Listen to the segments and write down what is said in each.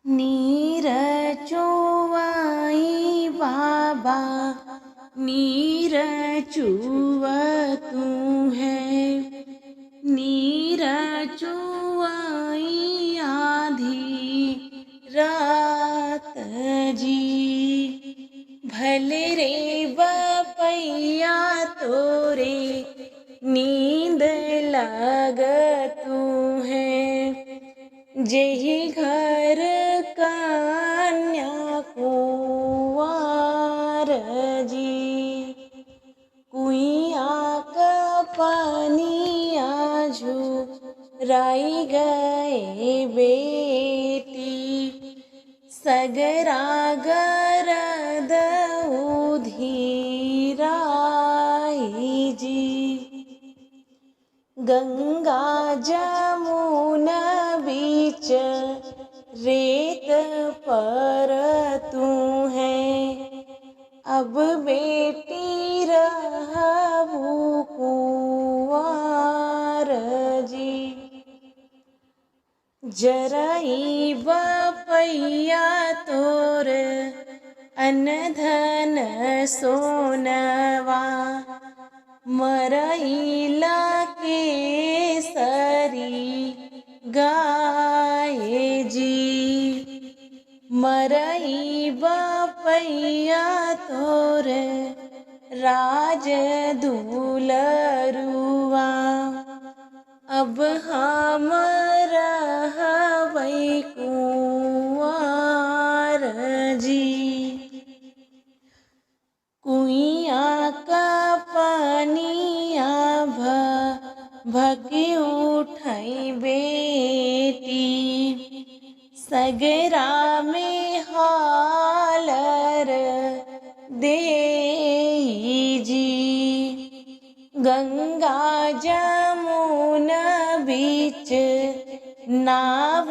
नीर चुवाई बाबा नीर चुव तू है। नीर चुवाई आधी रात जी। भले रे बपैया तोरे नींद लग तू है। जेहि घर कन्या कुंवर जी। कुइया का पानी आजू राई गए बेटी। सगरा गरद उधीराई जी। गंगा जमुना बीच रेत पर तू है। अब बेटी रहबू कुंवर जी। जरई बपैया तोर अनधन सोनवा। मरईला केसरी गाए जी। मरई बपैया तोर राज दुलरुआ। अब हम रहबै कुंवर जी। कुइया का पानिया भकी उठई बेटी। सगरा में हालर देई जी। गंगा जमुना बीच नाव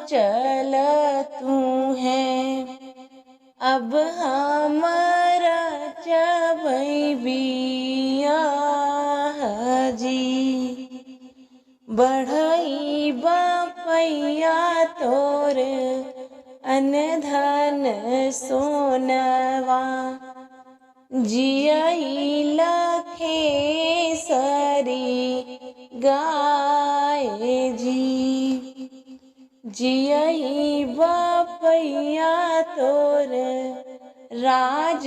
चल तू है। अब हमर चबै बियाह जी। बढ़ई बपैया तोर अनधन सोनवा। जियई लखेसरी गाए जी। जियई बपैया तोर राज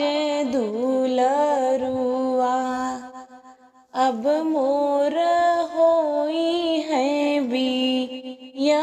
दुलरुआ। अब मोर होई है बिया।